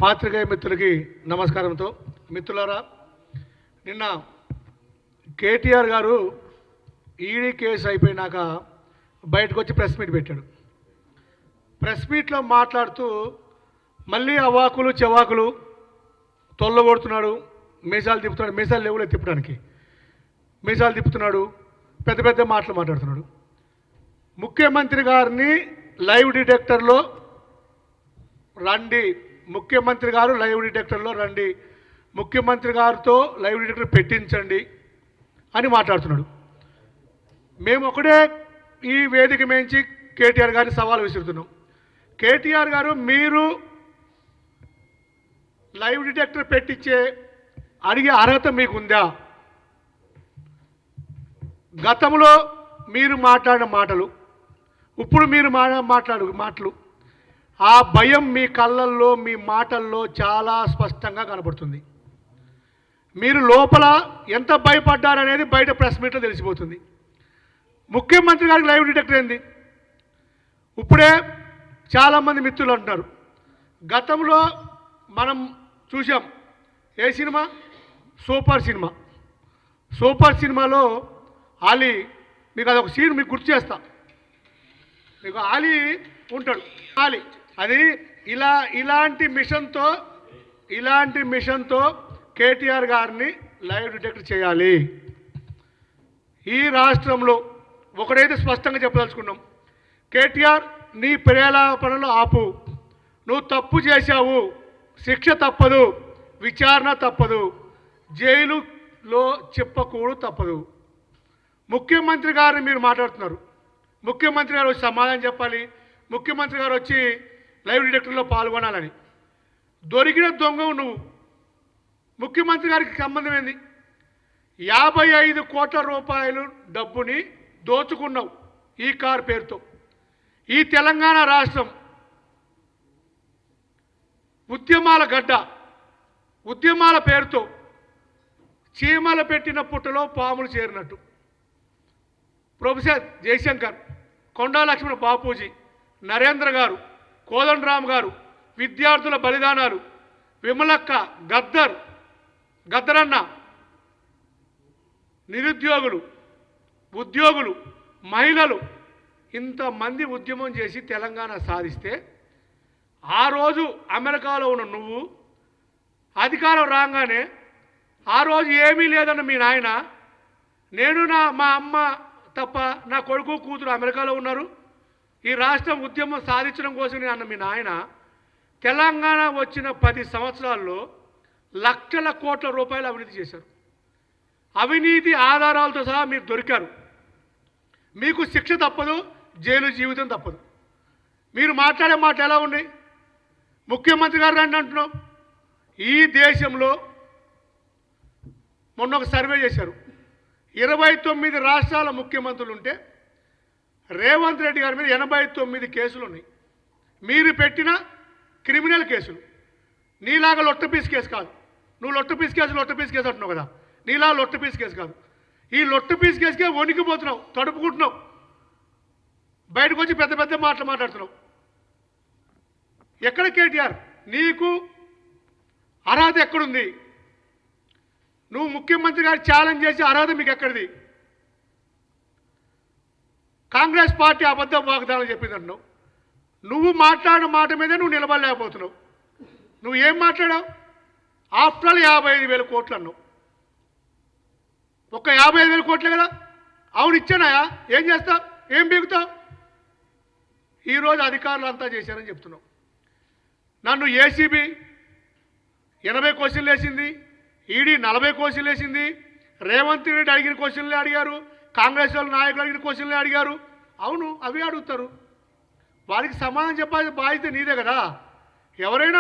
పాత్రికేయ మిత్రులకి నమస్కారంతో మిత్రులారా, నిన్న కేటీఆర్ గారు ఈడీ కేసు అయిపోయినాక బయటకు వచ్చి ప్రెస్ మీట్ పెట్టాడు. ప్రెస్ మీట్లో మాట్లాడుతూ మళ్ళీ అవాకులు చెవాకులు తొల్లగొడుతున్నాడు, మీసాలు తిప్పుతున్నాడు. మీసాలు లేవులే తిప్పడానికి, మీసాలు తిప్పుతున్నాడు, పెద్ద పెద్ద మాటలు మాట్లాడుతున్నాడు. ముఖ్యమంత్రి గారిని లైవ్ డిటెక్టర్లో రండి, ముఖ్యమంత్రి గారు లైవ్ డిటెక్టర్లో రండి, ముఖ్యమంత్రి గారితో లైవ్ డిటెక్టర్ పెట్టించండి అని మాట్లాడుతున్నాడు. మేము ఒకటే ఈ వేదిక మేంచి కేటీఆర్ గారిని సవాల్ విసురుతున్నాం. కేటీఆర్ గారు, మీరు లైవ్ డిటెక్టర్ పెట్టించే అడిగే అర్హత మీకుందా? గతంలో మీరు మాట్లాడిన మాటలు, ఇప్పుడు మీరు మాట్లాడు మాటలు, ఆ భయం మీ కళ్ళల్లో మీ మాటల్లో చాలా స్పష్టంగా కనబడుతుంది. మీరు లోపల ఎంత భయపడ్డారనేది బయట ప్రెస్ మీట్లో తెలిసిపోతుంది. ముఖ్యమంత్రి గారికి లైవ్ డిటెక్టర్ ఏంది? ఇప్పుడే చాలామంది మిత్రులు అంటున్నారు, గతంలో మనం చూసాం ఏ సినిమా, సూపర్ సినిమా. సూపర్ సినిమాలో ఆలీ, మీకు అదొక సీన్ మీకు గుర్తు చేస్తా. మీకు ఆలీ ఉంటాడు, ఆలీ అది ఇలాంటి మిషన్తో కేటీఆర్ గారిని లైవ్ డిటెక్ట్ చేయాలి. ఈ రాష్ట్రంలో ఒకడైతే స్పష్టంగా చెప్పదలుచుకున్నాం, కేటీఆర్ నీ ప్రేలాపనలు ఆపు, నువ్వు తప్పు చేశావు, శిక్ష తప్పదు, విచారణ తప్పదు, జైలులో చెప్పకూడదు తప్పదు. ముఖ్యమంత్రి గారిని మీరు మాట్లాడుతున్నారు, ముఖ్యమంత్రి గారు వచ్చి సమాధానం చెప్పాలి, ముఖ్యమంత్రి గారు వచ్చి లైవ్ డిటెక్టర్లో పాల్గొనాలని. దొరికిన దొంగవు నువ్వు. ముఖ్యమంత్రి గారికి సంబంధం ఏంది? 55 కోట్ల రూపాయలు డబ్బుని దోచుకున్నావు ఈ కార్ పేరుతో. ఈ తెలంగాణ రాష్ట్రం ఉద్యమాల గడ్డ, ఉద్యమాల పేరుతో చీమల పెట్టిన పుట్టలో పాములు చేరినట్టు ప్రొఫెసర్ జయశంకర్, కొండా లక్ష్మణ బాపూజీ, నరేంద్ర గారు, కోదండరామ్ గారు, విద్యార్థుల బలిదానాలు, విమలక్క, గద్దరన్న, నిరుద్యోగులు, ఉద్యోగులు, మహిళలు, ఇంతమంది ఉద్యమం చేసి తెలంగాణ సాధిస్తే ఆ రోజు అమెరికాలో ఉన్న నువ్వు అధికారం రాగానే ఆ రోజు ఏమీ లేదన్న మీ నాయన, నేను మా అమ్మ తప్ప నా కొడుకు కూతురు అమెరికాలో ఉన్నారు, ఈ రాష్ట్రం ఉద్యమం సాధించడం కోసం అన్న మీ నాయన తెలంగాణ వచ్చిన 10 సంవత్సరాల్లో లక్షల కోట్ల రూపాయలు అవినీతి చేశారు. అవినీతి ఆధారాలతో సహా మీరు దొరికారు. మీకు శిక్ష తప్పదు, జైలు జీవితం తప్పదు. మీరు మాట్లాడే మాట ఎలా ఉంది? ముఖ్యమంత్రి గారు రండి అంటున్నాం. ఈ దేశంలో మొన్న ఒక సర్వే చేశారు, 29 రాష్ట్రాల ముఖ్యమంత్రులు ఉంటే రేవంత్ రెడ్డి గారి మీద 89 కేసులు ఉన్నాయి. మీరు పెట్టిన క్రిమినల్ కేసులు. నీలాగా లొట్టపీస్ కేసు కాదు. నువ్వు లొట్టపీస్ కేసు అంటున్నావు కదా, నీలా లొట్టపీస్ కేసు కాదు. ఈ లొట్టపీస్ కేసుకే వణికిపోతున్నావు, తడుపుకుంటున్నావు, బయటకు వచ్చి పెద్ద పెద్ద మాటలు మాట్లాడుతున్నావు. ఎక్కడ కేటీఆర్? నీకు అర్హత ఎక్కడుంది? నువ్వు ముఖ్యమంత్రి గారు ఛాలెంజ్ చేసి అర్హత మీకు ఎక్కడిది? కాంగ్రెస్ పార్టీ అబద్ధ వాగ్దానం చెప్పింది అంటున్నావు. నువ్వు మాట్లాడిన మాట మీదే నువ్వు నిలబడలేకపోతున్నావు. నువ్వు ఏం మాట్లాడావు? ఆఫ్టర్ ఆల్ 55,000 కోట్లు అన్నావు. ఒక్క 55,000 కోట్లే కదా? అవును ఇచ్చానాయా? ఏం చేస్తావు? ఏం బీగుతావు? ఈరోజు అధికారులు అంతా చేశారని చెప్తున్నావు. నన్ను ఏసీబీ 80 క్వశ్చన్లు వేసింది, ఈడీ 40 క్వశ్చన్లు వేసింది, రేవంత్ రెడ్డి అడిగిన క్వశ్చన్లే అడిగారు, కాంగ్రెస్ వాళ్ళ నాయకులు అడిగిన క్వశ్చన్లే అడిగారు. అవును, అవి అడుగుతారు. వారికి సమాధానం చెప్పాల్సిన బాధ్యత నీదే కదా. ఎవరైనా